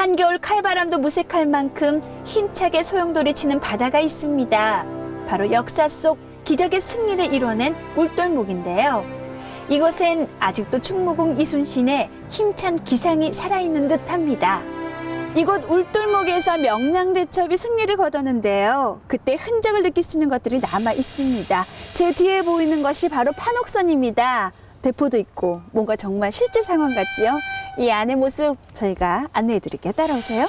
한겨울 칼바람도 무색할 만큼 힘차게 소용돌이 치는 바다가 있습니다. 바로 역사 속 기적의 승리를 이뤄낸 울돌목인데요. 이곳엔 아직도 충무공 이순신의 힘찬 기상이 살아있는 듯합니다. 이곳 울돌목에서 명량대첩이 승리를 거뒀는데요. 그때 흔적을 느낄 수 있는 것들이 남아 있습니다. 제 뒤에 보이는 것이 바로 판옥선입니다. 대포도 있고 뭔가 정말 실제 상황 같지요? 이 안의 모습 저희가 안내해 드릴게요. 따라오세요.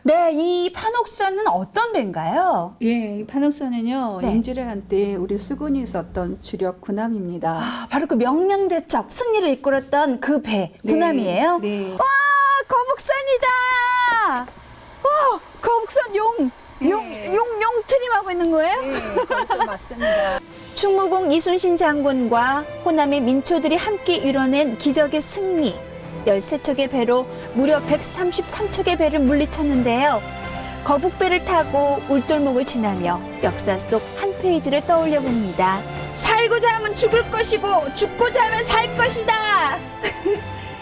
네, 이 판옥선은 어떤 배인가요? 예, 이 판옥선은요, 네. 임진왜란 때 우리 수군이 있었던 주력 군함입니다. 아, 바로 그 명량대첩 승리를 이끌었던 그 배, 군함이에요? 네. 와, 거북선이다! 거북선 용 트림하고 있는 거예요? 네, 거북선 맞습니다. 충무공 이순신 장군과 호남의 민초들이 함께 이뤄낸 기적의 승리. 13척의 배로 무려 133척의 배를 물리쳤는데요. 거북배를 타고 울돌목을 지나며 역사 속 한 페이지를 떠올려 봅니다. 살고자 하면 죽을 것이고 죽고자 하면 살 것이다.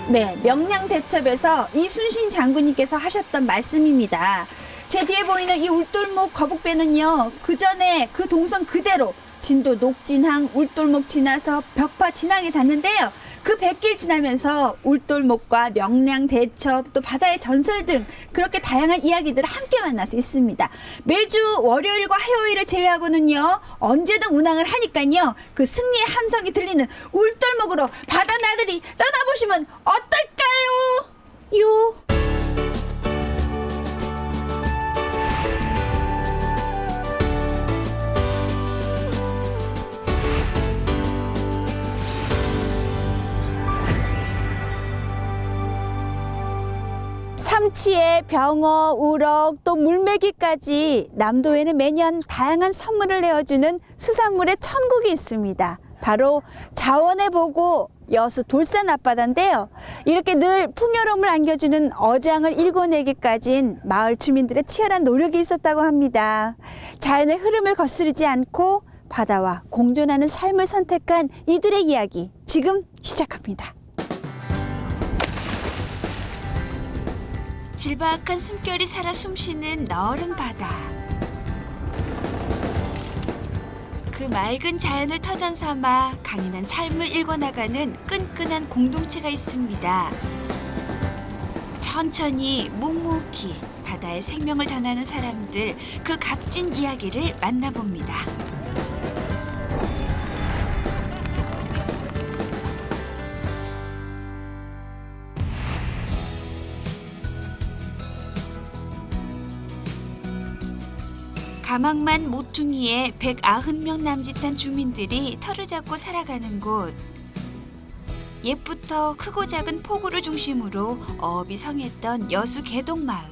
네, 명량대첩에서 이순신 장군님께서 하셨던 말씀입니다. 제 뒤에 보이는 이 울돌목 거북배는요, 그 전에 그 동선 그대로 진도 녹진항 울돌목 지나서 벽파 진항에 닿는데요. 그 뱃길 지나면서 울돌목과 명량대첩 또 바다의 전설 등 그렇게 다양한 이야기들을 함께 만날 수 있습니다. 매주 월요일과 화요일을 제외하고는요, 언제든 운항을 하니까요, 그 승리의 함성이 들리는 울돌목으로 바다 나들이 떠나보시면 어떨까요? 요. 삼치에 병어, 우럭, 또 물메기까지 남도에는 매년 다양한 선물을 내어주는 수산물의 천국이 있습니다. 바로 자원의 보고 여수 돌산 앞바다인데요. 이렇게 늘 풍요로움을 안겨주는 어장을 일궈내기까진 마을 주민들의 치열한 노력이 있었다고 합니다. 자연의 흐름을 거스르지 않고 바다와 공존하는 삶을 선택한 이들의 이야기 지금 시작합니다. 질박한 숨결이 살아 숨쉬는 너른 바다. 그 맑은 자연을 터전 삼아 강인한 삶을 일궈나가는 끈끈한 공동체가 있습니다. 천천히 묵묵히 바다의 생명을 전하는 사람들, 그 값진 이야기를 만나봅니다. 가망만 모퉁이에 190명 남짓한 주민들이 터를 잡고 살아가는 곳. 옛부터 크고 작은 포구를 중심으로 어업이 성했던 여수 개동마을.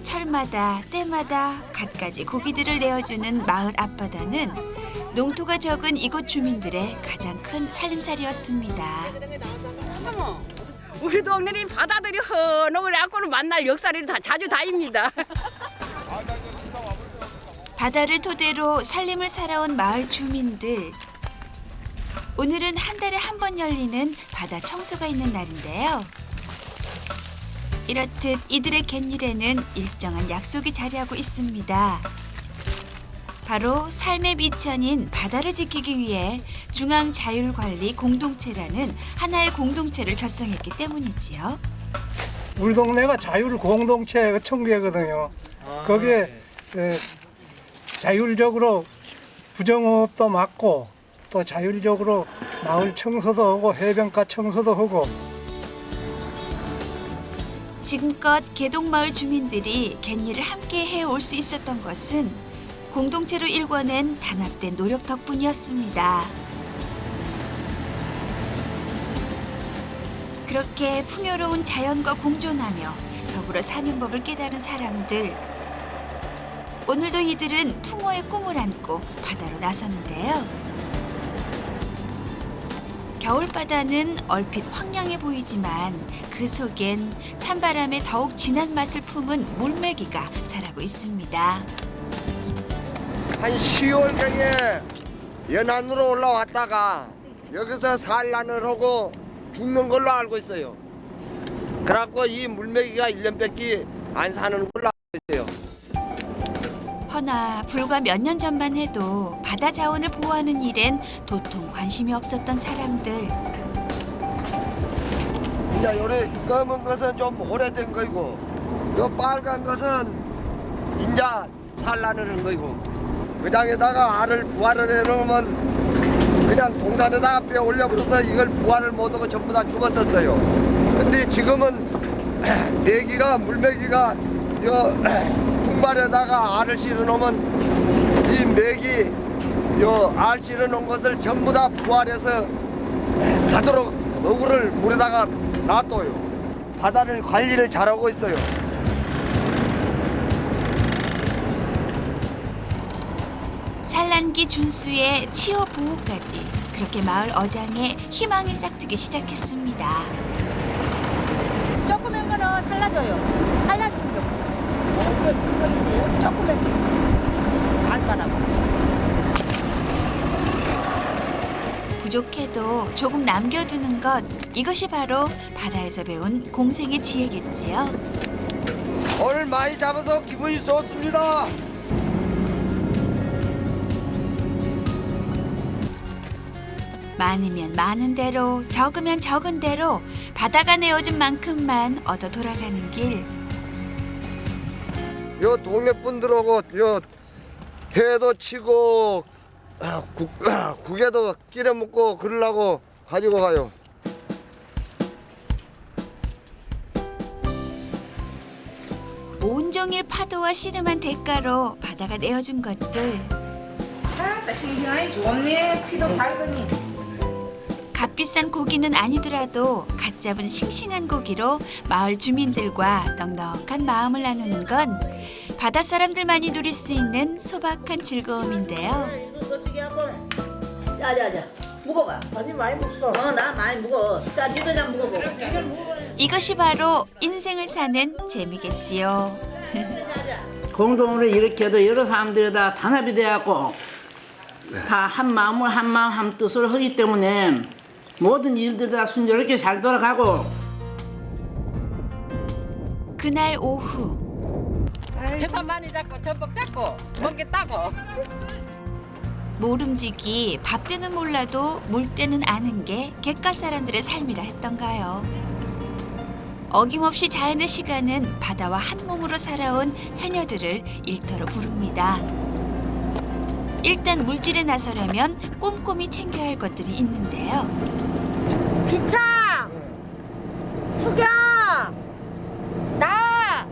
철마다 때마다 갖가지 고기들을 내어주는 마을 앞바다는 농토가 적은 이곳 주민들의 가장 큰 살림살이였습니다. 우리 동네는 바다들이 헌어을 갖고는 만날 역사를 다 자주 다닙니다. 바다를 토대로 살림을 살아온 마을 주민들. 오늘은 한 달에 한 번 열리는 바다 청소가 있는 날인데요. 이렇듯 이들의 갯일에는 일정한 약속이 자리하고 있습니다. 바로 삶의 미천인 바다를 지키기 위해 중앙자율관리 공동체라는 하나의 공동체를 결성했기 때문이지요. 우리 동네가 자율 공동체 청구회거든요. 거기에 자율적으로 부정호흡도 막고 또 자율적으로 마을 청소도 하고 해변가 청소도 하고. 지금껏 개동마을 주민들이 갯일을 함께 해올 수 있었던 것은 공동체로 일궈낸 단합된 노력 덕분이었습니다. 그렇게 풍요로운 자연과 공존하며 더불어 사는 법을 깨달은 사람들. 오늘도 이들은 풍어의 꿈을 안고 바다로 나서는데요. 겨울바다는 얼핏 황량해 보이지만 그 속엔 찬바람에 더욱 진한 맛을 품은 물메기가 자라고 있습니다. 한 10월경에 연안으로 올라왔다가 여기서 산란을 하고 죽는 걸로 알고 있어요. 그래갖고 이 물메기가 1년밖에 안 사는 걸로 알고 있어요. 허나 불과 몇 년 전만 해도 바다 자원을 보호하는 일엔 도통 관심이 없었던 사람들. 이제 요래 검은 것은 좀 오래된 거이고, 요 빨간 것은 이제 산란하는 거이고, 그 장에다가 알을 부화를 해놓으면 그냥 동산에다가 빼 올려버려서 이걸 부화를 못하고 전부 다 죽었었어요. 근데 지금은 메기가 물메기가 요 둥발에다가 알을 실어놓으면 이 메기 요 알 실어놓은 것을 전부 다 부활해서 가도록 어구를 물에다가 놔둬요. 바다를 관리를 잘하고 있어요. 산란기 준수에 치어 보호까지 그렇게 마을 어장에 희망이 싹트기 시작했습니다. 조그만 거는 살라줘요. 살라주려고. 조그만 거. 알까라고. 부족해도 조금 남겨두는 것, 이것이 바로 바다에서 배운 공생의 지혜겠지요. 오늘 많이 잡아서 기분이 좋습니다. 많으면 많은 대로, 적으면 적은 대로 바다가 내어준 만큼만 얻어 돌아가는 길. 요 동네 분들하고 요 회도 치고 국에도 끼려 먹고 그러려고 가지고 가요. 온종일 파도와 씨름한 대가로 바다가 내어준 것들. 아, 싱싱하니 좋네. 피도 밝으니. 값비싼 고기는 아니더라도 갓 잡은 싱싱한 고기로 마을 주민들과 넉넉한 마음을 나누는 건 바다 사람들만이 누릴 수 있는 소박한 즐거움인데요. 야야야, 묵어봐. 아니 많이 묵어. 나 많이 묵어. 자, 니도 좀 묵어보. 이것이 바로 인생을 사는 재미겠지요. 공동으로 이렇게 해도 여러 사람들이 다 단합이 돼갖고 다 한 마음을 한 마음 한 뜻으로 하기 때문에 모든 일들이 다 순조롭게 잘 돌아가고. 그날 오후 해산 많이 잡고 전복 잡고 먹게 따고. 모름지기 밥 때는 몰라도 물 때는 아는 게 객가 사람들의 삶이라 했던가요. 어김없이 자연의 시간은 바다와 한 몸으로 살아온 해녀들을 일터로 부릅니다. 일단 물질에 나서려면 꼼꼼히 챙겨야 할 것들이 있는데요. 기창, 수경, 나,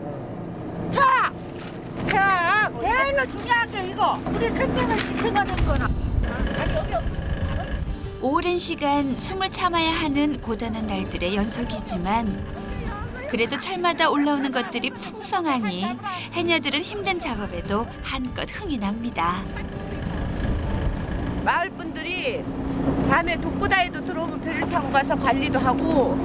펴. 제일로 중요한 게 이거. 우리 생명을 지켜가는 거나. 여기. 오랜 시간 숨을 참아야 하는 고단한 날들의 연속이지만 그래도 철마다 올라오는 것들이 풍성하니 해녀들은 힘든 작업에도 한껏 흥이 납니다. 마을 분들이 밤에 독고다이도 들어오면 배를 타고 가서 관리도 하고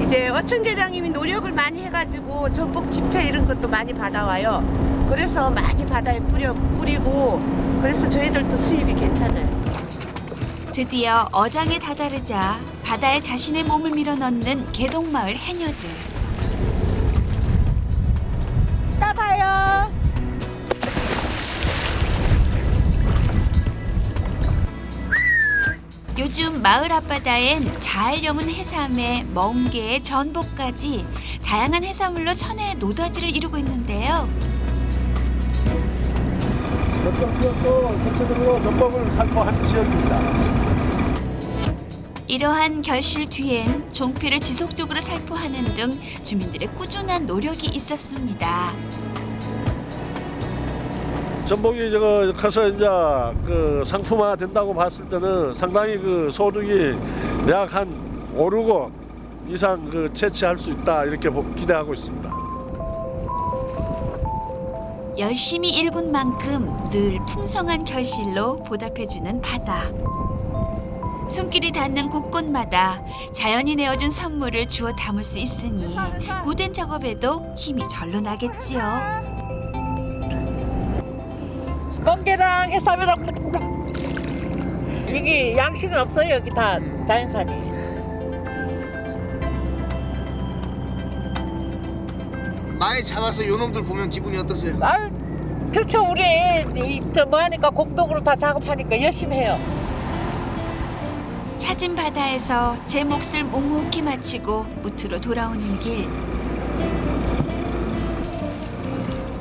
이제 어촌계장님이 노력을 많이 해가지고 전복 집회 이런 것도 많이 받아와요. 그래서 많이 바다에 뿌리고 그래서 저희들도 수입이 괜찮아요. 드디어 어장에 다다르자 바다에 자신의 몸을 밀어넣는 개동마을 해녀들. 따봐요. 요즘 마을 앞바다엔 잘 여문 해삼에 멍게, 전복까지 다양한 해산물로 천혜의 노다지를 이루고 있는데요. 어떤 지역도 전체적으로 전복을 살포한 지역입니다. 이러한 결실 뒤엔 종피를 지속적으로 살포하는 등 주민들의 꾸준한 노력이 있었습니다. 전복이 저거 커서 이제 그 상품화 된다고 봤을 때는 상당히 그 소득이 약 한 5, 6억 이상 그 채취할 수 있다 이렇게 기대하고 있습니다. 열심히 일군 만큼 늘 풍성한 결실로 보답해주는 바다. 손길이 닿는 곳곳마다 자연이 내어준 선물을 주워 담을 수 있으니 고된 작업에도 힘이 절로 나겠지요. 멍게랑 해삼이랑 이게 양식은 없어요. 여기 다 자연산이. 많이 잡아서 요놈들 보면 기분이 어떠세요? 아, 좋죠. 우리 뭐 하니까 공동으로 다 작업하니까 열심히 해요. 찾은 바다에서 제 몫을 묵묵히 마치고 무트로 돌아오는 길.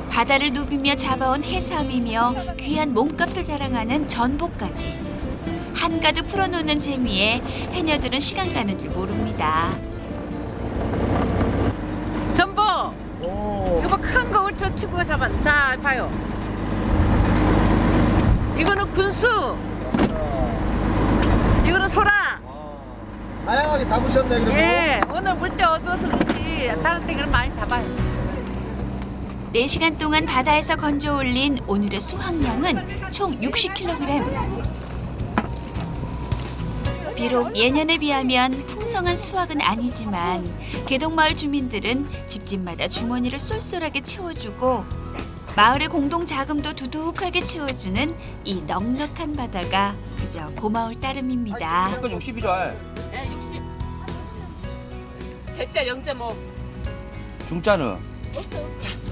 바다를 누비며 잡아온 해삼이며 귀한 몸값을 자랑하는 전복까지. 한가득 풀어놓는 재미에 해녀들은 시간 가는 줄 모릅니다. 전복. 이거 큰 거 얼추 치고 잡았. 자 봐요. 이거는 군수. 이거는 소라. 다양하게 잡으셨네 그래도. 예, 오늘 물때 어두워서 그렇지 다른 때 그럼 많이 잡아요. 4시간 동안 바다에서 건져 올린 오늘의 수확량은 총 60kg. 비록 예년에 비하면 풍성한 수확은 아니지만 개동마을 주민들은 집집마다 주머니를 쏠쏠하게 채워주고 마을의 공동 자금도 두둑하게 채워주는 이 넉넉한 바다가 그저 고마울 따름입니다. 60이죠. 네, 60. 대짜 0.5. 중짜는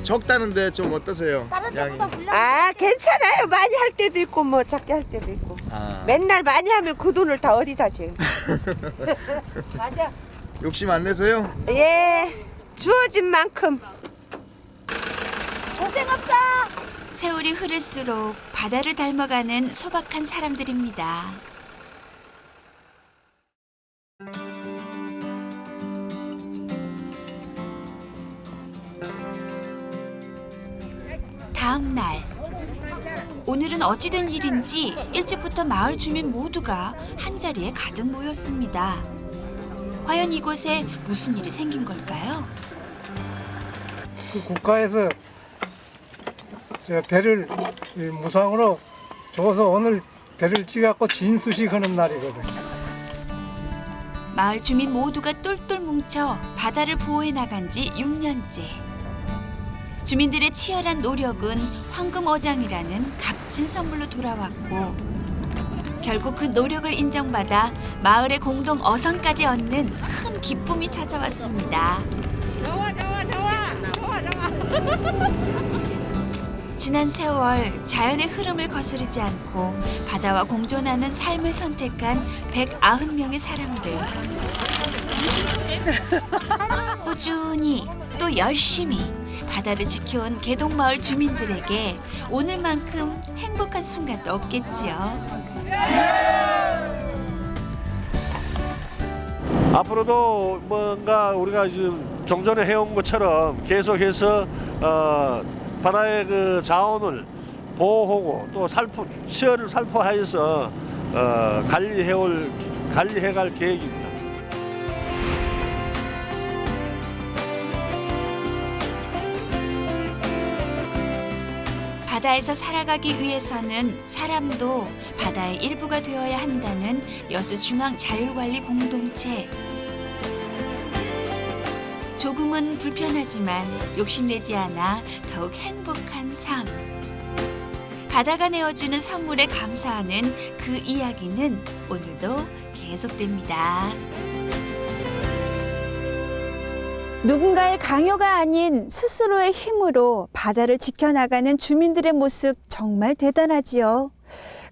적다는데 좀 어떠세요? 양이. 아, 괜찮아요. 많이 할 때도 있고 뭐 작게 할 때도 있고. 맨날 많이 하면 그 돈을 다 어디다 줘요. 맞아. 욕심 안 내세요? 예, 주어진 만큼. 세월이 흐를수록 바다를 닮아가는 소박한 사람들입니다. 다음 날, 오늘은 어찌된 일인지 일찍부터 마을 주민 모두가 한자리에 가득 모였습니다. 과연 이곳에 무슨 일이 생긴 걸까요? 그 국가에서 저 배를 무상으로 줘서 오늘 배를 찍어갖고 진수식 하는 날이거든. 마을 주민 모두가 똘똘 뭉쳐 바다를 보호해 나간 지 6년째. 주민들의 치열한 노력은 황금어장이라는 값진 선물로 돌아왔고 결국 그 노력을 인정받아 마을의 공동 어선까지 얻는 큰 기쁨이 찾아왔습니다. 지난 세월 자연의 흐름을 거스르지 않고 바다와 공존하는 삶을 선택한 190명의 사람들. 꾸준히 또 열심히 바다를 지켜온 개동마을 주민들에게 오늘만큼 행복한 순간도 없겠지요. 앞으로도 뭔가 우리가 지금 종전에 해온 것처럼 계속해서 바다의 그 자원을 보호하고 또 치어를 살포하여서 관리해갈 계획입니다. 바다에서 살아가기 위해서는 사람도 바다의 일부가 되어야 한다는 여수 중앙 자율관리 공동체. 조금은 불편하지만 욕심내지 않아 더욱 행복한 삶. 바다가 내어주는 선물에 감사하는 그 이야기는 오늘도 계속됩니다. 누군가의 강요가 아닌 스스로의 힘으로 바다를 지켜나가는 주민들의 모습 정말 대단하지요.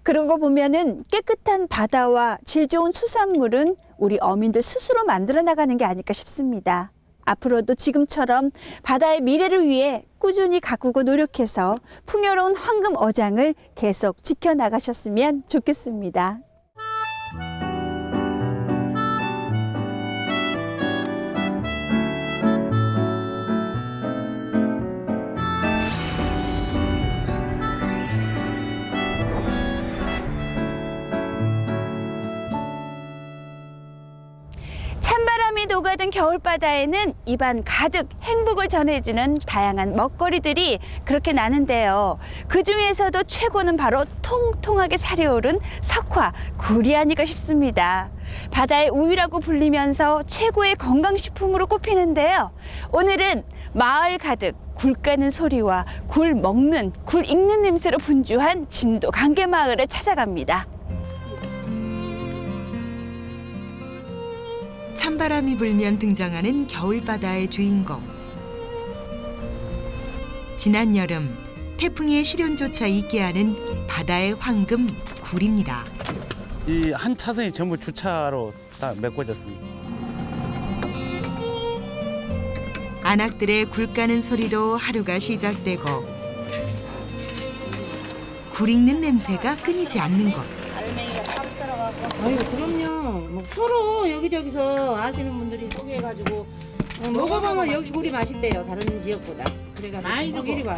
그러고 보면은 깨끗한 바다와 질 좋은 수산물은 우리 어민들 스스로 만들어 나가는 게 아닐까 싶습니다. 앞으로도 지금처럼 바다의 미래를 위해 꾸준히 가꾸고 노력해서 풍요로운 황금어장을 계속 지켜나가셨으면 좋겠습니다. 찬바람이 녹아든 겨울바다에는 입안 가득 행복을 전해주는 다양한 먹거리들이 그렇게 나는데요. 그중에서도 최고는 바로 통통하게 살이 오른 석화, 굴이 아닐까 싶습니다. 바다의 우유라고 불리면서 최고의 건강식품으로 꼽히는데요. 오늘은 마을 가득 굴 까는 소리와 굴 먹는, 굴 익는 냄새로 분주한 진도 강계마을을 찾아갑니다. 찬바람이 불면 등장하는 겨울바다의 주인공. 지난 여름 태풍의 시련조차 잊게 하는 바다의 황금 굴입니다. 이 한 차선이 전부 주차로 다 메꿔졌습니다. 안악들의 굴 까는 소리로 하루가 시작되고 굴 익는 냄새가 끊이지 않는 곳. 아유 그럼요. 뭐 서로 여기저기서 아시는 분들이 소개해가지고 먹어보면 여기 굴이 맛있대요. 다른 지역보다. 그래가지고 이리 와.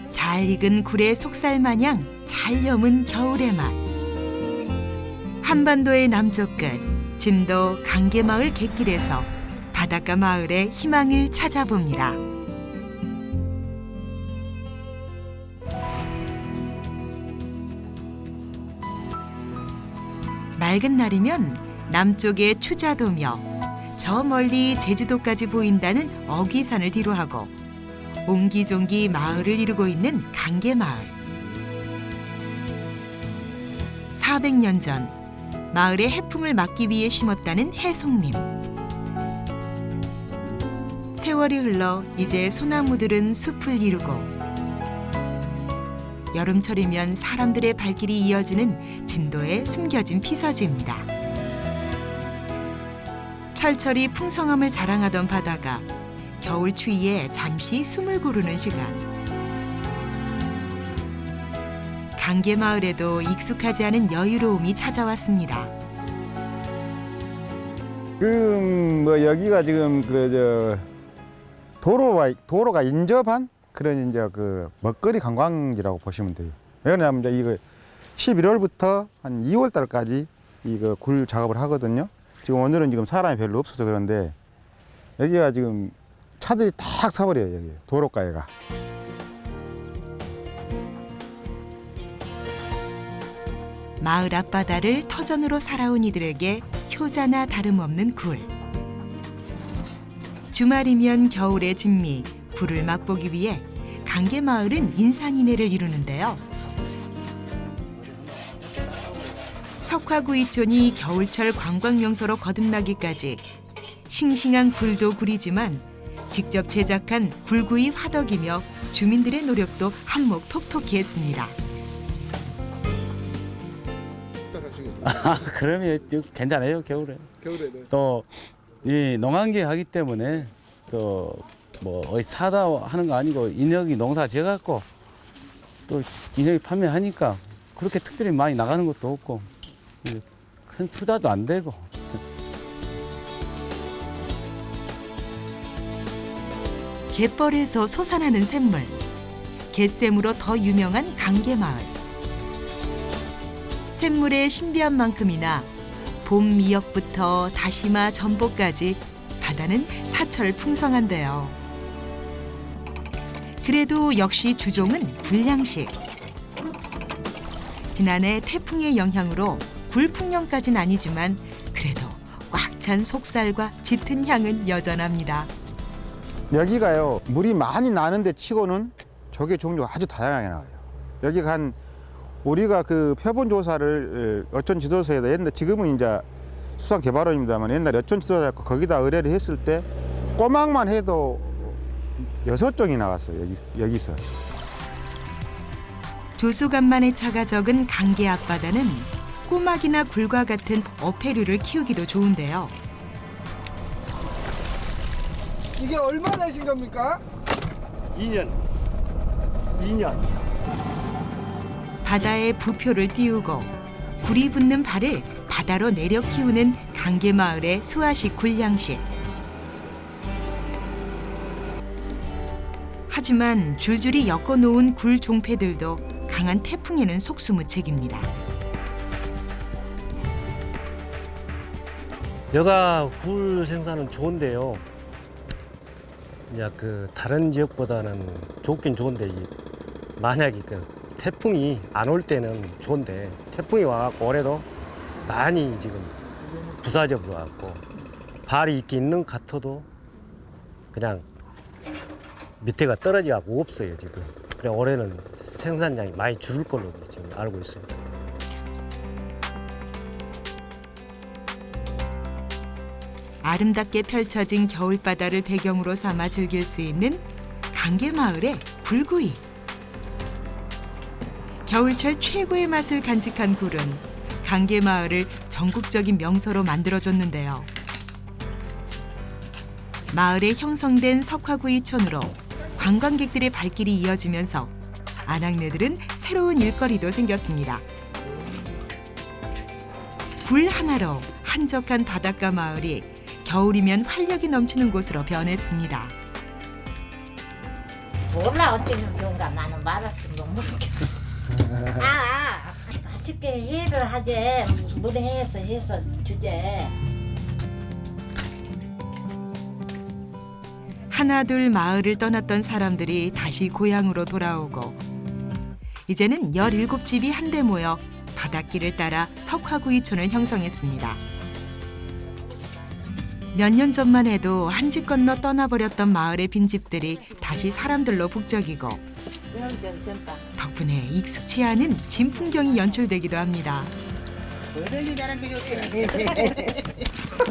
잘 익은 굴의 속살 마냥 잘 여문 겨울의 맛. 한반도의 남쪽 끝 진도 강계마을 갯길에서 바닷가 마을의 희망을 찾아봅니다. 맑은 날이면 남쪽의 추자도며 저 멀리 제주도까지 보인다는 어귀산을 뒤로하고 옹기종기 마을을 이루고 있는 강계마을. 400년 전 마을의 해풍을 막기 위해 심었다는 해송림. 세월이 흘러 이제 소나무들은 숲을 이루고 여름철이면 사람들의 발길이 이어지는 진도의 숨겨진 피서지입니다. 철철이 풍성함을 자랑하던 바다가 겨울 추위에 잠시 숨을 고르는 시간. 강계마을에도 익숙하지 않은 여유로움이 찾아왔습니다. 뭐 여기가 지금 도로가 인접한 그런 이제 그 먹거리 관광지라고 보시면 돼요. 왜냐하면 이제 이거 11월부터 한 2월 달까지 이거 굴 작업을 하거든요. 지금 오늘은 지금 사람이 별로 없어서 그런데 여기가 지금 차들이 탁 서버려요. 여기 도로가에가. 마을 앞바다를 터전으로 살아온 이들에게 효자나 다름없는 굴. 주말이면 겨울의 진미, 굴을 맛보기 위해 강계마을은 인산인해를 이루는데요. 석화구이촌이 겨울철 관광명소로 거듭나기까지 싱싱한 굴도 굴이지만 직접 제작한 굴구이 화덕이며 주민들의 노력도 한몫 톡톡히 했습니다. 그러면 괜찮아요 겨울에. 겨울에는. 또 이 농한계 하기 때문에 또 뭐 어디 사다 하는 거 아니고 인력이 농사 지어갖고 또 인력이 판매하니까 그렇게 특별히 많이 나가는 것도 없고 큰 투자도 안 되고. 갯벌에서 솟아나는 샘물, 갯샘으로 더 유명한 강계마을. 샘물의 신비한 만큼이나 봄 미역부터 다시마, 전복까지 바다는 사철 풍성한데요. 그래도 역시 주종은 굴양식. 지난해 태풍의 영향으로 굴 풍년까지는 아니지만 그래도 꽉 찬 속살과 짙은 향은 여전합니다. 여기가요 물이 많이 나는데 치고는 조개 종류가 아주 다양하게 나와요. 여기가 우리가 그 표본 조사를 어촌 지도서에다 옛날 지금은 이제 수산개발원입니다만 옛날에 어촌 지도사 거기다 의뢰를 했을 때 꼬막만 해도 6종이 나왔어요. 여기서. 조수간만의 차가 적은 강계 앞바다는 꼬막이나 굴과 같은 어패류를 키우기도 좋은데요. 이게 얼마 되신 겁니까? 2년. 바다에 부표를 띄우고 굴이 붙는 발을 바다로 내려 키우는 강계마을의 수아식 굴양식. 하지만 줄줄이 엮어놓은 굴 종패들도 강한 태풍에는 속수무책입니다. 여가 굴 생산은 좋은데요. 이제 다른 지역보다는 좋긴 좋은데 만약에 태풍이 안 올 때는 좋은데 태풍이 와갖고 올해도 많이 지금 부사져 버려갖고 발이 있는 같아도 그냥 밑에가 떨어져갖고 없어요 지금. 그래 올해는 생산량이 많이 줄을 걸로 지금 알고 있어요. 아름답게 펼쳐진 겨울바다를 배경으로 삼아 즐길 수 있는 강계마을의 굴구이. 겨울철 최고의 맛을 간직한 굴은 강계마을을 전국적인 명소로 만들어줬는데요. 마을에 형성된 석화구이촌으로 관광객들의 발길이 이어지면서 안악내들은 새로운 일거리도 생겼습니다. 굴 하나로 한적한 바닷가 마을이 겨울이면 활력이 넘치는 곳으로 변했습니다. 몰라 어째서 그런가 나는 말할 줄도 모르겠어. 맛있게 해를 하재 물에 해서 주제. 하나둘 마을을 떠났던 사람들이 다시 고향으로 돌아오고 이제는 17집이 한데 모여 바닷길을 따라 석화구이촌을 형성했습니다. 몇 년 전만 해도 한 집 건너 떠나버렸던 마을의 빈집들이 다시 사람들로 북적이고 덕분에 익숙치 않은 진풍경이 연출되기도 합니다.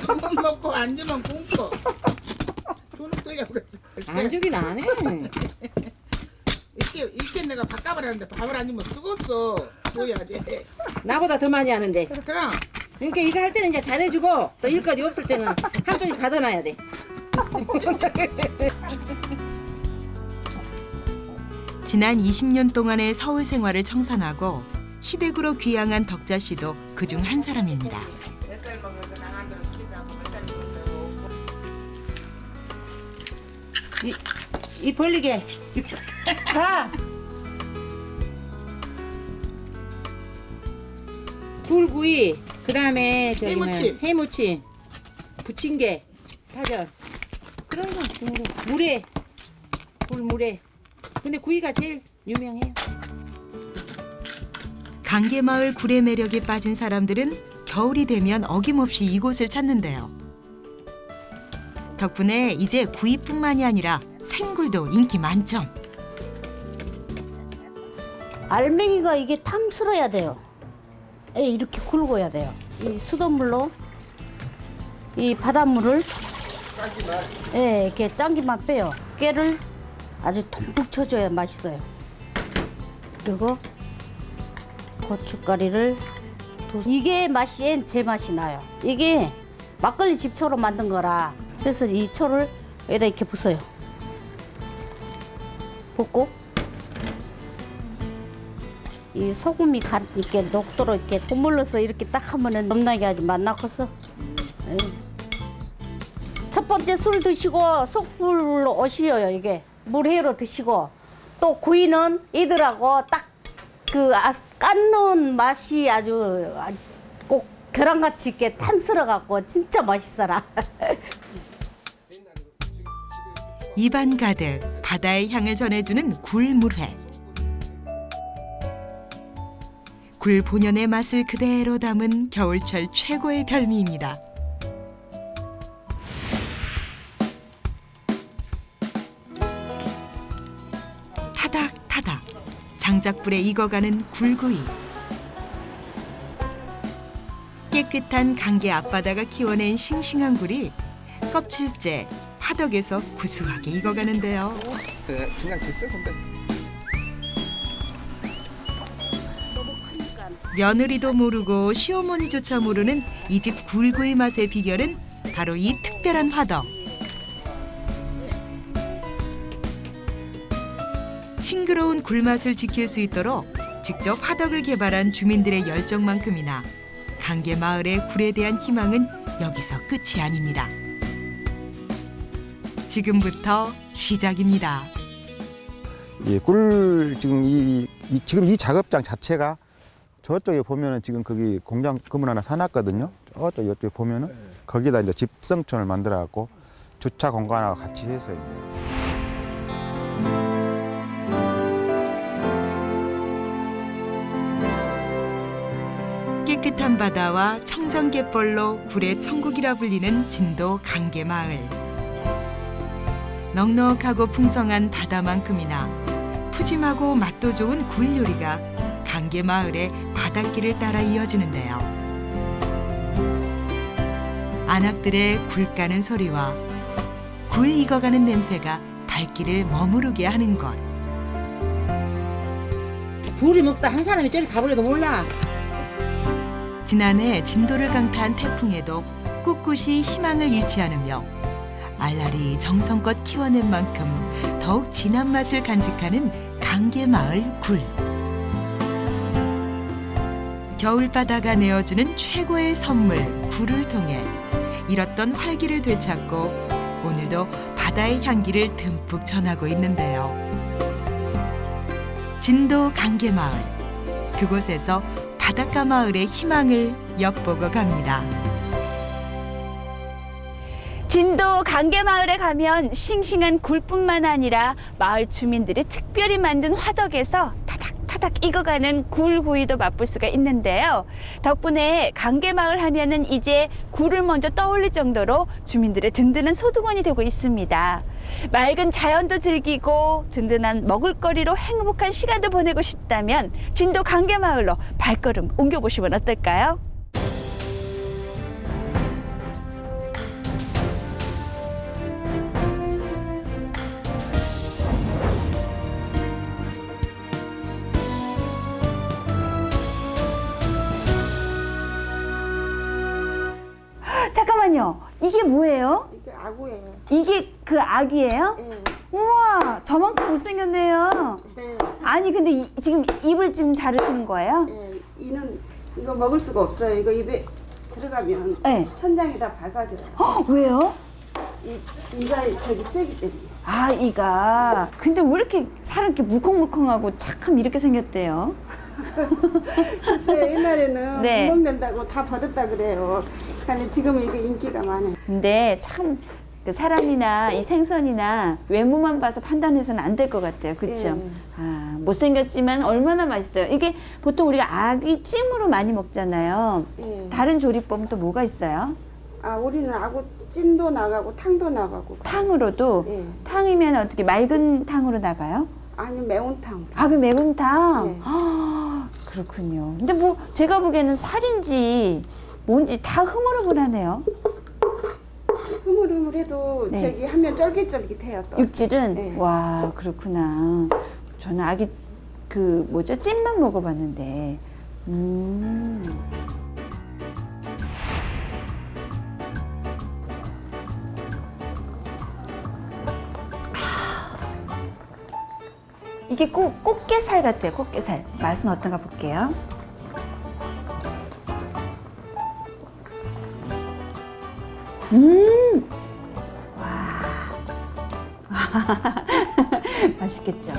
밥 먹고 앉으면 굶고 안 주긴 안 해. 이렇게 내가 밥값을 하는데 밥을 안 주면 쓰겄어. 줘야 돼. 나보다 더 많이 하는데. 그럼. 그러니까 이거 할 때는 이제 잘해주고 또 일거리 없을 때는 한쪽에 가둬놔야 돼. 지난 20년 동안의 서울 생활을 청산하고 시댁으로 귀향한 덕자 씨도 그중 한 사람입니다. 이 벌리게 가. 굴구이, 그다음에 해무침, 부침개, 파전 그런 거 물회, 굴물회. 근데 구이가 제일 유명해요. 강계마을 굴의 매력에 빠진 사람들은 겨울이 되면 어김없이 이곳을 찾는데요. 덕분에 이제 구이뿐만이 아니라 생굴도 인기 만점. 알맹이가 이게 탐스러야 돼요. 이렇게 굵어야 돼요. 이 수돗물로 이 바닷물을 이렇게 짠기만 빼요. 깨를 아주 듬뿍 쳐줘야 맛있어요. 그리고 고춧가루를 이게 맛이 제 맛이 나요. 이게 막걸리 집초로 만든 거라 그래서 이 초를 여기다 이렇게 부어요. 붓고 이 소금이 이렇게 녹도록 이렇게 버물러서 이렇게 딱 하면은 넘나게 아주 맛나겠어. 첫 번째 술 드시고 속불로 오시어요. 이게 물회로 드시고 또 구이는 이들하고 딱 그 깐놓은 맛이 아주 꼭 계란같이 이렇게 탐스러 갖고 진짜 맛있어라. 입안 가득 바다의 향을 전해주는 굴물회. 굴 본연의 맛을 그대로 담은 겨울철 최고의 별미입니다. 타닥타닥 장작불에 익어가는 굴구이. 깨끗한 강계 앞바다가 키워낸 싱싱한 굴이 껍질째 화덕에서 구수하게 익어가는데요. 그냥 됐어 근데. 며느리도 모르고 시어머니조차 모르는 이 집 굴구이 맛의 비결은 바로 이 특별한 화덕. 싱그러운 굴맛을 지킬 수 있도록 직접 화덕을 개발한 주민들의 열정만큼이나 강계마을의 굴에 대한 희망은 여기서 끝이 아닙니다. 지금부터 시작입니다. 굴 지금 이 작업장 자체가 저쪽에 보면은 지금 거기 공장 건물 하나 사놨거든요. 저쪽에 보면은 거기다 이제 집성촌을 만들어 갖고 주차 공간하고 같이 해서 이제. 깨끗한 바다와 청정갯벌로 굴의 천국이라 불리는 진도 강계마을. 넉넉하고 풍성한 바다만큼이나 푸짐하고 맛도 좋은 굴 요리가 강계마을의 바닷길을 따라 이어지는데요. 안악들의 굴 까는 소리와 굴 익어가는 냄새가 발길을 머무르게 하는 곳. 둘이 먹다 한 사람이 저리 가버려도 몰라. 지난해 진도를 강타한 태풍에도 꿋꿋이 희망을 잃지 않으며 알알이 정성껏 키워낸 만큼 더욱 진한 맛을 간직하는 강계마을 굴. 겨울바다가 내어주는 최고의 선물 굴을 통해 잃었던 활기를 되찾고 오늘도 바다의 향기를 듬뿍 전하고 있는데요. 진도 강계마을, 그곳에서 바닷가 마을의 희망을 엿보고 갑니다. 진도 강계마을에 가면 싱싱한 굴뿐만 아니라 마을 주민들이 특별히 만든 화덕에서 타닥타닥 익어가는 굴구이도 맛볼 수가 있는데요. 덕분에 강계마을 하면은 이제 굴을 먼저 떠올릴 정도로 주민들의 든든한 소득원이 되고 있습니다. 맑은 자연도 즐기고 든든한 먹을거리로 행복한 시간도 보내고 싶다면 진도 강계마을로 발걸음 옮겨보시면 어떨까요? 잠깐만요. 이게 뭐예요? 이게 아구예요. 이게 그 아기예요? 네. 우와, 저만큼 못생겼네요. 네. 아니 근데 지금 입을 지금 자르시는 거예요? 네. 이는 이거 먹을 수가 없어요. 이거 입에 들어가면 네. 천장이 다 밝아져요. 왜요? 이가 저기 세기 때문에. 아, 이가. 근데 왜 이렇게 사람 이렇게 물컹물컹하고 참 이렇게 생겼대요? 글쎄 옛날에는 네. 구멍 낸다고 다 버렸다 그래요. 근데 지금은 이게 인기가 많아요. 근데 참 그 사람이나 이 생선이나 외모만 봐서 판단해서는 안 될 것 같아요. 그렇죠? 네. 아, 못생겼지만 얼마나 맛있어요. 이게 보통 우리가 아귀 찜으로 많이 먹잖아요. 네. 다른 조리법은 또 뭐가 있어요? 아 우리는 아구 찜도 나가고 탕도 나가고. 탕으로도? 네. 탕이면 어떻게 맑은 탕으로 나가요? 아니 매운탕. 아, 그 매운탕? 네. 아, 그렇군요. 근데 뭐 제가 보기에는 살인지 뭔지 다 흐물흐물하네요. 흐물흐물해도 네. 저기 하면 쫄깃쫄깃해요 또. 육질은? 네. 와, 그렇구나. 저는 아기 그 뭐죠? 찜만 먹어봤는데. 이게 꽃게살 같아요. 꽃게살. 맛은 어떤가 볼게요. 와. 맛있겠죠.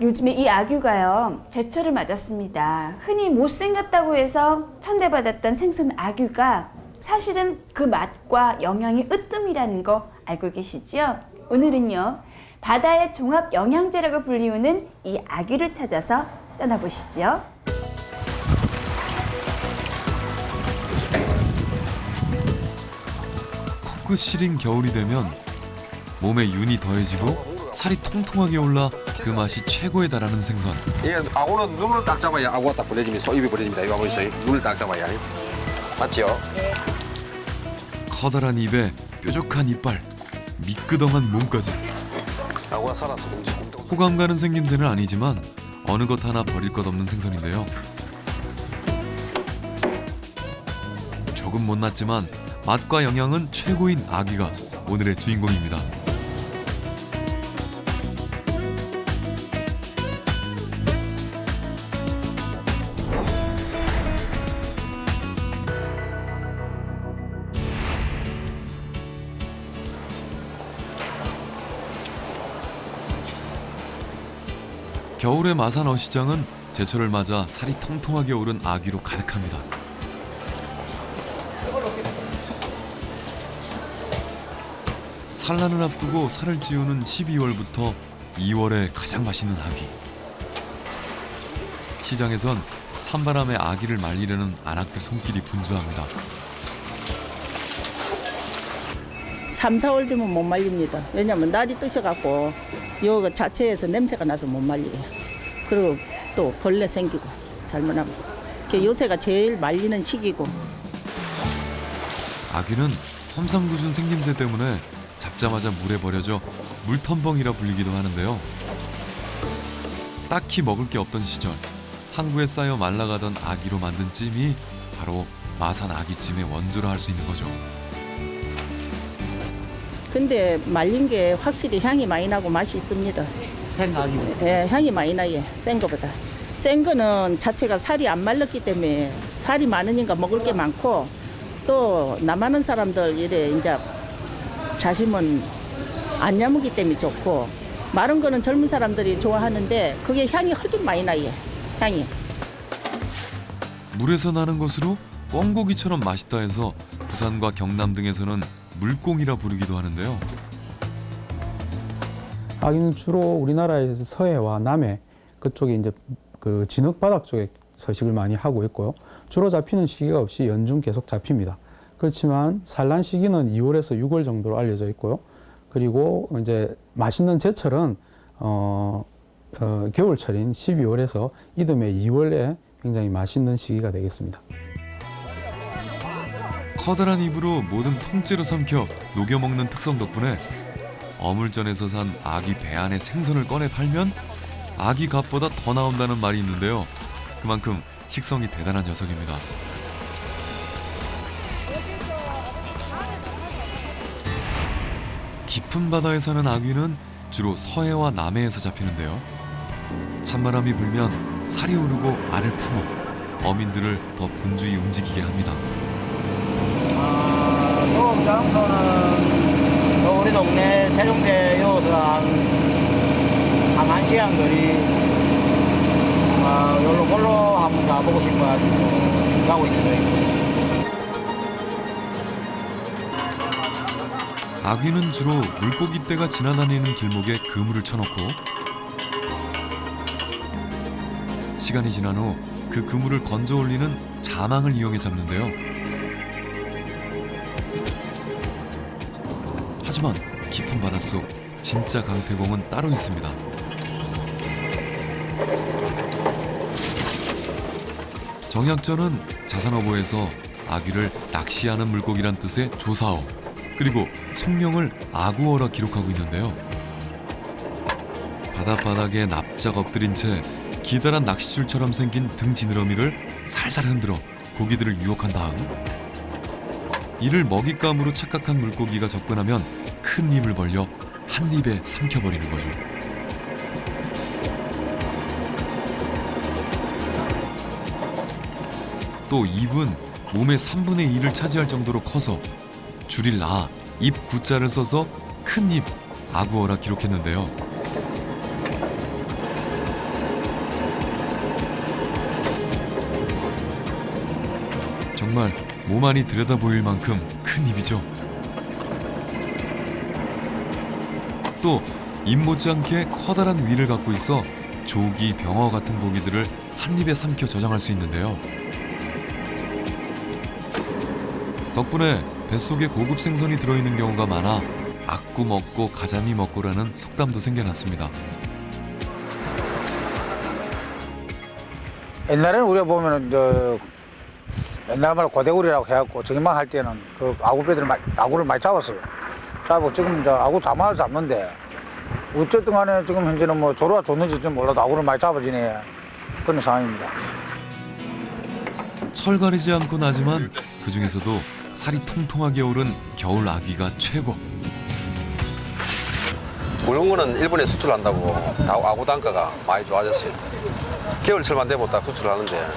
요즘에 이 아귀가요, 제철을 맞았습니다. 흔히 못생겼다고 해서 천대받았던 생선 아귀가 사실은 그 맛과 영양이 으뜸이라는 거 알고 계시죠? 오늘은요, 바다의 종합 영양제라고 불리우는 이 아귀를 찾아서 떠나보시죠. 코끝 시린 겨울이 되면 몸에 윤이 더해지고 살이 통통하게 올라 그 맛이 최고에 달하는 생선. 예, 아구는 눈을 딱 잡아야 아구가 딱 보내집니다. 소입이 보내집니다. 이거 보이세요? 눈을 딱 잡아야. 맞지요? 커다란 입에 뾰족한 이빨, 미끄덩한 몸까지. 아구가 살았어. 호감 가는 생김새는 아니지만 어느 것 하나 버릴 것 없는 생선인데요. 조금 못났지만 맛과 영양은 최고인 아귀가 오늘의 주인공입니다. 겨울의 마산 어시장은 제철을 맞아 살이 통통하게 오른 아귀로 가득합니다. 산란을 앞두고 살을 찌우는 12월부터 2월에 가장 맛있는 아귀. 시장에선 찬바람에 아귀를 말리려는 안악들 손길이 분주합니다. 3, 4월 되면 못 말립니다. 왜냐면 날이 뜨셔갖고 요 자체에서 냄새가 나서 못 말려요. 그리고 또 벌레 생기고 잘못하면 요새가 제일 말리는 시기고. 아귀는 험상궂은 생김새 때문에 잡자마자 물에 버려져 물텀벙이라 불리기도 하는데요. 딱히 먹을 게 없던 시절 항구에 쌓여 말라가던 아귀로 만든 찜이 바로 마산 아귀찜의 원조라 할 수 있는 거죠. 근데 말린 게 확실히 향이 많이 나고 맛이 있습니다. 생각이. 네, 향이 많이 나요. 센 거보다. 센 거는 자체가 살이 안 말랐기 때문에 살이 많으니까 먹을 게 많고 또 남하는 사람들 이래 이제 자심은 안 야무기 때문에 좋고 마른 거는 젊은 사람들이 좋아하는데 그게 향이 훨씬 많이 나요. 향이. 물에서 나는 것으로 꿩고기처럼 맛있다 해서 부산과 경남 등에서는 물꽁이라 부르기도 하는데요. 아귀는 주로 우리나라에서 서해와 남해 그쪽에 이제 그 진흙 바닥 쪽에 서식을 많이 하고 있고요. 주로 잡히는 시기가 없이 연중 계속 잡힙니다. 그렇지만 산란 시기는 2월에서 6월 정도로 알려져 있고요. 그리고 이제 맛있는 제철은 겨울철인 12월에서 이듬해 2월에 굉장히 맛있는 시기가 되겠습니다. 커다란 입으로 모든 통째로 삼켜 녹여 먹는 특성 덕분에 어물전에서 산 아귀 배 안에 생선을 꺼내 팔면 아귀 값보다 더 나온다는 말이 있는데요. 그만큼 식성이 대단한 녀석입니다. 깊은 바다에 사는 아귀는 주로 서해와 남해에서 잡히는데요. 찬바람이 불면 살이 오르고 알을 품어 어민들을 더 분주히 움직이게 합니다. 요 장소는 우리 동네 세종대 요서 한 1시간 거리 여기로 볼로 한번 가보고 싶어가지고 가고 있는 거예요. 아귀는 주로 물고기 떼가 지나다니는 길목에 그물을 쳐놓고 시간이 지난 후 그 그물을 건져 올리는 자망을 이용해 잡는데요. 하지만 깊은 바닷속 진짜 강태공은 따로 있습니다. 정약전은 자산어보에서 아귀를 낚시하는 물고기란 뜻의 조사어 그리고 속명을 아구어라 기록하고 있는데요. 바닷바닥에 납작 엎드린 채 기다란 낚싯줄처럼 생긴 등 지느러미를 살살 흔들어 고기들을 유혹한 다음 이를 먹잇감으로 착각한 물고기가 접근하면 큰 입을 벌려 한 입에 삼켜버리는 거죠. 또 입은 몸의 3분의 2를 차지할 정도로 커서 줄일 아, 입 구자를 써서 큰 입, 아구어라 기록했는데요. 정말 몸 안이 들여다보일 만큼 큰 입이죠. 또 입 못지않게 커다란 위를 갖고 있어 조기, 병어 같은 고기들을 한 입에 삼켜 저장할 수 있는데요. 덕분에 뱃속에 고급 생선이 들어있는 경우가 많아 악구 먹고 가자미 먹고라는 속담도 생겨났습니다. 옛날에는 우리가 보면은 옛날 말 고대구리라고 해갖고 저기만 할 때는 그 아구배들 아구를 많이 잡았어요. 잡고 지금 이제 아구 자만을 잡는데 어쨌든 간에 지금 현재는 뭐 조류가 좋는지 좀 몰라도 아구를 많이 잡아지네 그런 상황입니다. 철 가리지 않고 나지만 그 중에서도 살이 통통하게 오른 겨울 아귀가 최고. 그런 거는 일본에 수출한다고 아구 단가가 많이 좋아졌어요. 겨울철만 되면 다 수출하는데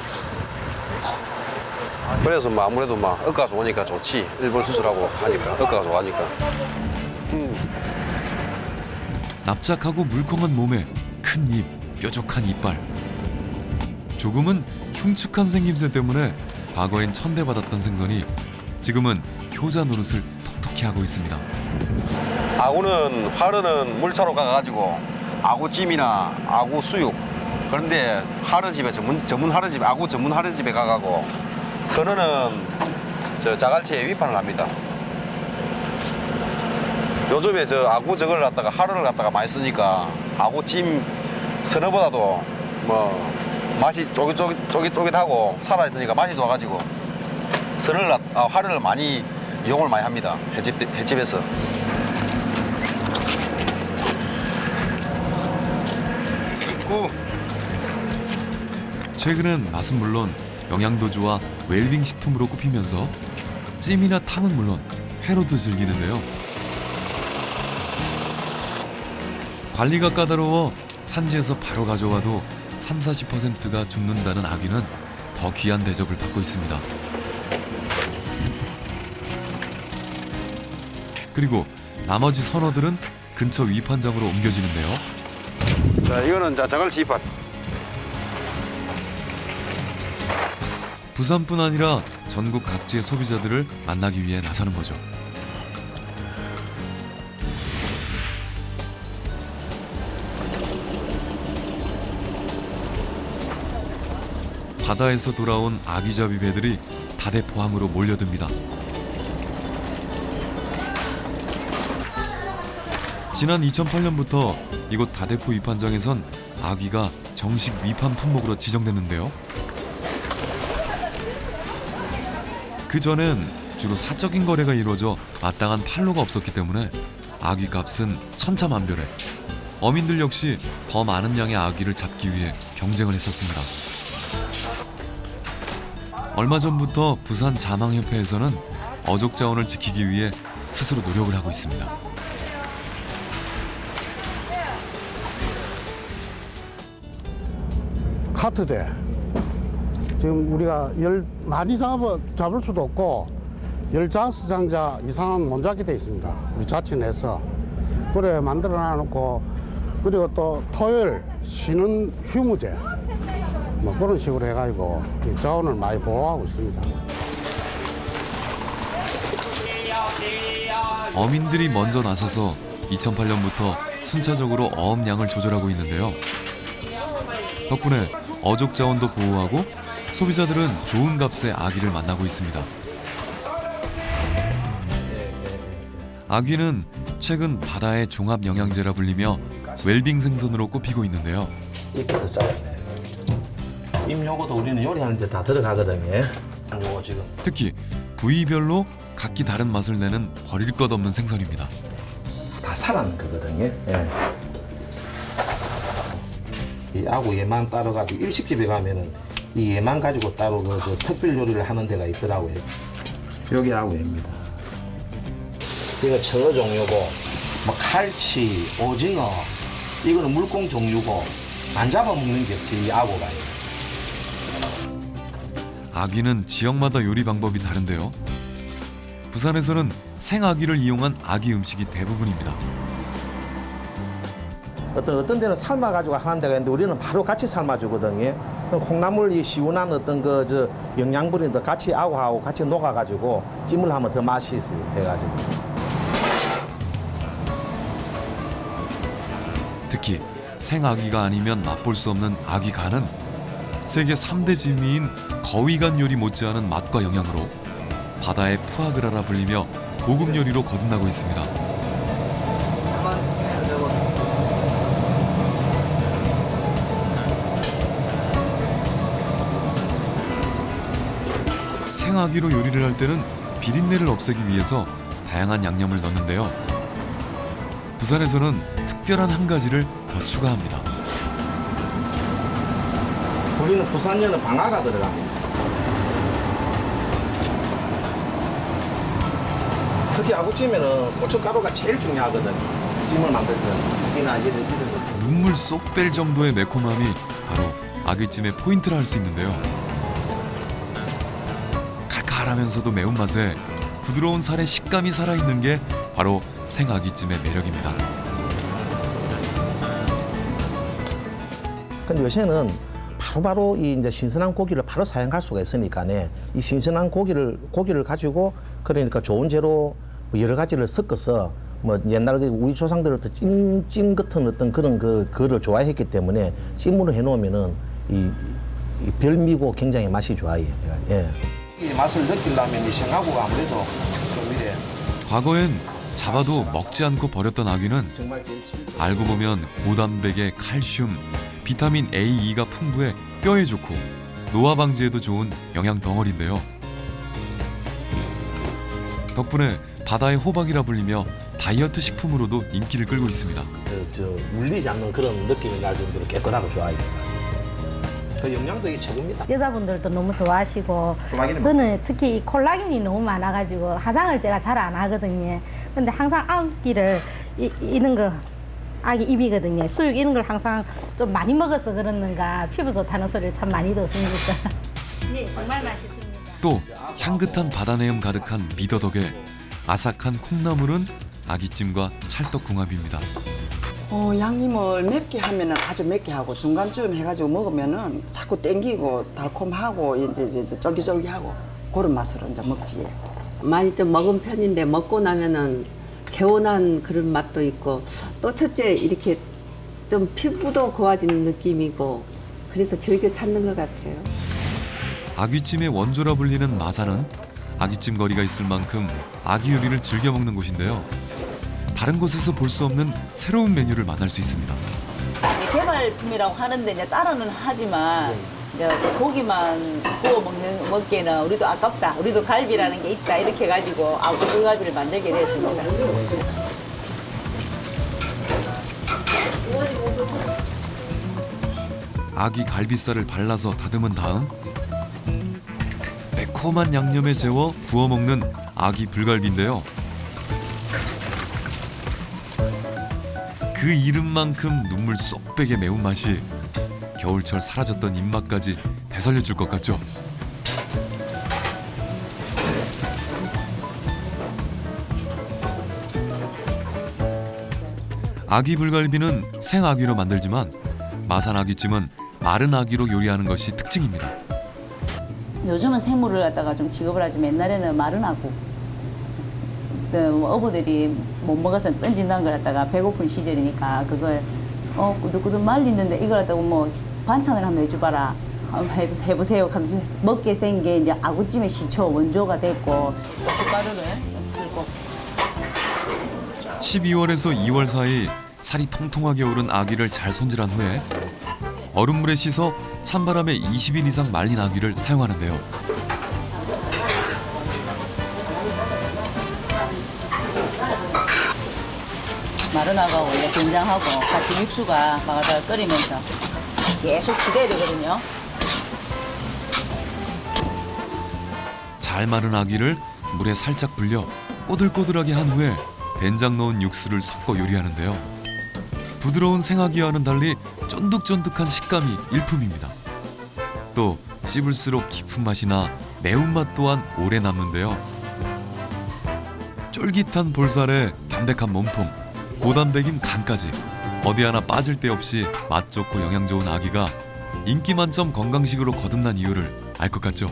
그래서 뭐 아무래도 막 억가 좋으니까 좋지. 일본 수출하고 하니까 억가가 좋아하니까. 납작하고 물컹한 몸에 큰 입, 뾰족한 이빨. 조금은 흉측한 생김새 때문에 과거엔 천대받았던 생선이 지금은 효자 노릇을 톡톡히 하고 있습니다. 아구는 하루는 물차로 가가지고 아구찜이나 아구 수육 그런데 하루집에 전문 하루집 아구 전문 하루집에 가가고 서너는 저 자갈치에 위판을 합니다. 요즘에 저 아구 저걸 갖다가 하루를 갖다가 많이 쓰니까 아구찜 선어보다도 뭐 맛이 쫄깃쫄깃하고 살아있으니까 맛이 좋아가지고 하루를 많이 이용을 많이 합니다. 횟집에서. 최근엔 맛은 물론 영양도 좋아 웰빙 식품으로 꼽히면서 찜이나 탕은 물론 회로도 즐기는데요. 관리가 까다로워 산지에서 바로 가져와도 30~40%가 죽는다는 아귀는 더 귀한 대접을 받고 있습니다. 그리고 나머지 선어들은 근처 위판장으로 옮겨지는데요. 자, 이거는 자갈치 이판. 부산뿐 아니라 전국 각지의 소비자들을 만나기 위해 나서는 거죠. 바다에서 돌아온 아귀잡이 배들이 다대포항으로 몰려듭니다. 지난 2008년부터 이곳 다대포 위판장에선 아귀가 정식 위판 품목으로 지정됐는데요. 그 전엔 주로 사적인 거래가 이루어져 마땅한 판로가 없었기 때문에 아귀 값은 천차만별해 어민들 역시 더 많은 양의 아귀를 잡기 위해 경쟁을 했었습니다. 얼마 전부터 부산 자망협회에서는 어족 자원을 지키기 위해 스스로 노력을 하고 있습니다. 카트대 지금 우리가 많이 잡을 수도 없고 15장자 이상은 못 잡게 돼 있습니다. 우리 자체 내서 그래 만들어 놔놓고 그리고 또 토요일 쉬는 휴무제 뭐 그런 식으로 해가지고 자원을 많이 보호하고 있습니다. 어민들이 먼저 나서서 2008년부터 순차적으로 어업량을 조절하고 있는데요. 덕분에 어족 자원도 보호하고 소비자들은 좋은 값에 아귀를 만나고 있습니다. 아귀는 최근 바다의 종합 영양제라 불리며 웰빙 생선으로 꼽히고 있는데요. 이렇게 짜였네. 임 요거도 우리는 요리하는데 다 들어가거든요. 요거 지금. 특히 부위별로 각기 다른 맛을 내는 버릴 것 없는 생선입니다. 다 살아는 거거든요. 예. 이 아구 얘만 따로 가지고 일식집에 가면은 이 얘만 가지고 따로 그 특별 요리를 하는 데가 있더라고요. 여기 아구입니다. 이거 청어 종류고, 뭐 칼치, 오징어, 이거는 물공 종류고 안 잡아먹는 게 없어요. 이 아구가. 아귀는 지역마다 요리 방법이 다른데요. 부산에서는 생아귀를 이용한 아귀 음식이 대부분입니다. 어떤 데는 삶아가지고 하는 데가 있는데 우리는 바로 같이 삶아주거든요. 콩나물 이 시원한 어떤 그 영양분이 더 같이 아구하고 같이 녹아가지고 찜을 하면 더 맛이 있어요. 해가지고. 특히 생아귀가 아니면 맛볼 수 없는 아귀간은 세계 3대 진미인 거위간 요리 못지않은 맛과 영양으로 바다의 푸아그라라 불리며 고급 요리로 거듭나고 있습니다. 생아귀로 요리를 할 때는 비린내를 없애기 위해서 다양한 양념을 넣는데요. 부산에서는 특별한 한 가지를 더 추가합니다. 우리는 부산연은 방아가 들어갑니다. 특히 아구찜에는 고춧가루가 제일 중요하거든요. 찜을 만들 때는. 이나 이런. 눈물 쏙 뺄 정도의 매콤함이 바로 아귀찜의 포인트라 할 수 있는데요. 칼칼하면서도 매운맛에 부드러운 살의 식감이 살아있는 게 바로 생아귀찜의 매력입니다. 근데 요새는 바로 이 이제 신선한 고기를 바로 사용할 수가 있으니까네 이 신선한 고기를 가지고 그러니까 좋은 재료 여러 가지를 섞어서 뭐 옛날 우리 조상들은 찜 같은 어떤 그런 그거를 좋아했기 때문에 찜으로 해놓으면은 이 별미고 굉장히 맛이 좋아요. 예. 이 맛을 느끼려면 이 생아구가 아무래도 좀 이래. 과거엔 잡아도 먹지 않고 버렸던 아귀는 알고 보면 고단백에 칼슘, 비타민 A, E가 풍부해 뼈에 좋고 노화 방지에도 좋은 영양 덩어리인데요. 덕분에 바다의 호박이라 불리며 다이어트 식품으로도 인기를 끌고 있습니다. 물리 잡는 그런 느낌이 날 정도로 깨끗하고 좋아요. 그 영양도 이게 최고입니다. 여자분들도 너무 좋아하시고 저는 특히 이 콜라겐이 너무 많아가지고 화장을 제가 잘 안 하거든요. 근데 항상 아기를 이런 거 아기 입이거든요. 수육 이런 걸 항상 좀 많이 먹어서 그러는가 피부 좋다는 소리를 참 많이 듣습니다. 네, 정말 맛있습니다. 또 향긋한 바다 내음 가득한 미더덕에 아삭한 콩나물은 아귀찜과 찰떡궁합입니다. 양념을 맵게 하면은 아주 맵게 하고 중간쯤 해가지고 먹으면은 자꾸 땡기고 달콤하고 이제 쫄깃쫄깃하고 그런 맛으로 이제 먹지. 많이 좀 먹은 편인데 먹고 나면은 개운한 그런 맛도 있고 또 첫째 이렇게 좀 피부도 고와지는 느낌이고 그래서 즐겨 찾는 것 같아요. 아귀찜의 원조라 불리는 마산은 아귀찜 거리가 있을 만큼 아귀 요리를 즐겨 먹는 곳인데요. 다른 곳에서 볼 수 없는 새로운 메뉴를 만날 수 있습니다. 개발품이라고 하는데 이제 따로는 하지만 이제 고기만 구워 먹기에는 우리도 아깝다. 우리도 갈비라는 게 있다. 이렇게 해가지고 불갈비를 만들게 됐습니다. 아귀 갈비살을 발라서 다듬은 다음 매콤한 양념에 재워 구워 먹는 아귀 불갈비인데요. 그 이름만큼 눈물 쏙 빼게 매운맛이 겨울철 사라졌던 입맛까지 되살려줄 것 같죠? 아귀 불갈비는 생아귀로 만들지만 마산 아귀찜은 마른 아귀로 요리하는 것이 특징입니다. 요즘은 생물을 갖다가 좀 취급을 하지만 옛날에는 마른 아구. 어부들이 못 먹어서 던진다는 걸 갖다가 배고픈 시절이니까 그걸 꾸덕꾸덕 말리는데 이걸 갖다가 뭐 반찬을 한번 해줘봐라. 해보세요. 하면서 먹게 된 게 이제 아구찜의 시초 원조가 됐고 고춧가루를 좀 풀고 12월에서 2월 사이 살이 통통하게 오른 아귀를 잘 손질한 후에 얼음물에 씻어 찬바람에 20일 이상 말린 아귀를 사용하는데요. 마른 아구하고 이제 된장하고 같이 육수가 바글바글 끓이면서 계속 기대야 되거든요. 잘 마른 아귀를 물에 살짝 불려 꼬들꼬들하게 한 후에 된장 넣은 육수를 섞어 요리하는데요. 부드러운 생아귀와는 달리 쫀득쫀득한 식감이 일품입니다. 또 씹을수록 깊은 맛이나 매운맛 또한 오래 남는데요. 쫄깃한 볼살에 담백한 몸통, 고단백인 간까지 어디 하나 빠질 데 없이 맛 좋고 영양 좋은 아귀가 인기 만점 건강식으로 거듭난 이유를 알 것 같죠?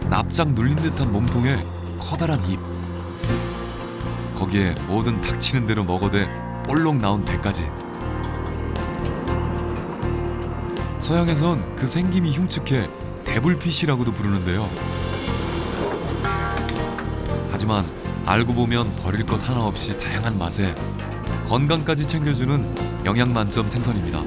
납작 눌린 듯한 몸통에 커다란 입, 거기에 뭐든 닥치는 대로 먹어대 볼록 나온 배까지. 서양에선 그 생김이 흉측해 데블피쉬라고도 부르는데요. 하지만 알고 보면 버릴 것 하나 없이 다양한 맛에 건강까지 챙겨주는 영양 만점 생선입니다.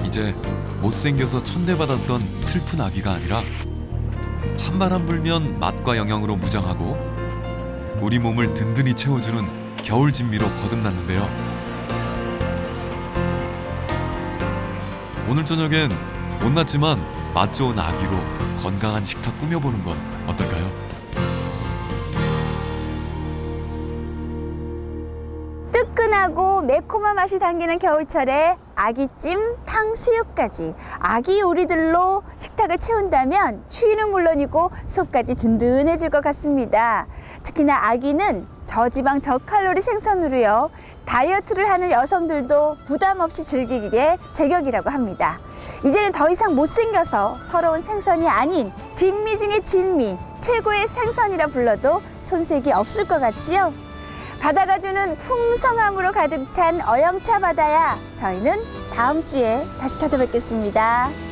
이제 못생겨서 천대받았던 슬픈 아귀가 아니라 찬바람 불면 맛과 영양으로 무장하고 우리 몸을 든든히 채워주는 겨울 진미로 거듭났는데요. 오늘 저녁엔 못났지만 맛 좋은 아귀로 건강한 식탁 꾸며보는 건 어떨까요? 뜨끈하고 매콤한 맛이 당기는 겨울철에 아귀찜, 탕수육까지 아귀 요리들로 식탁을 채운다면 추위는 물론이고 속까지 든든해질 것 같습니다. 특히나 아귀는 저지방 저칼로리 생선으로요. 다이어트를 하는 여성들도 부담 없이 즐기기에 제격이라고 합니다. 이제는 더 이상 못생겨서 서러운 생선이 아닌 진미 중의 진미, 최고의 생선이라 불러도 손색이 없을 것 같지요? 바다가 주는 풍성함으로 가득 찬 어영차 바다야. 저희는 다음 주에 다시 찾아뵙겠습니다.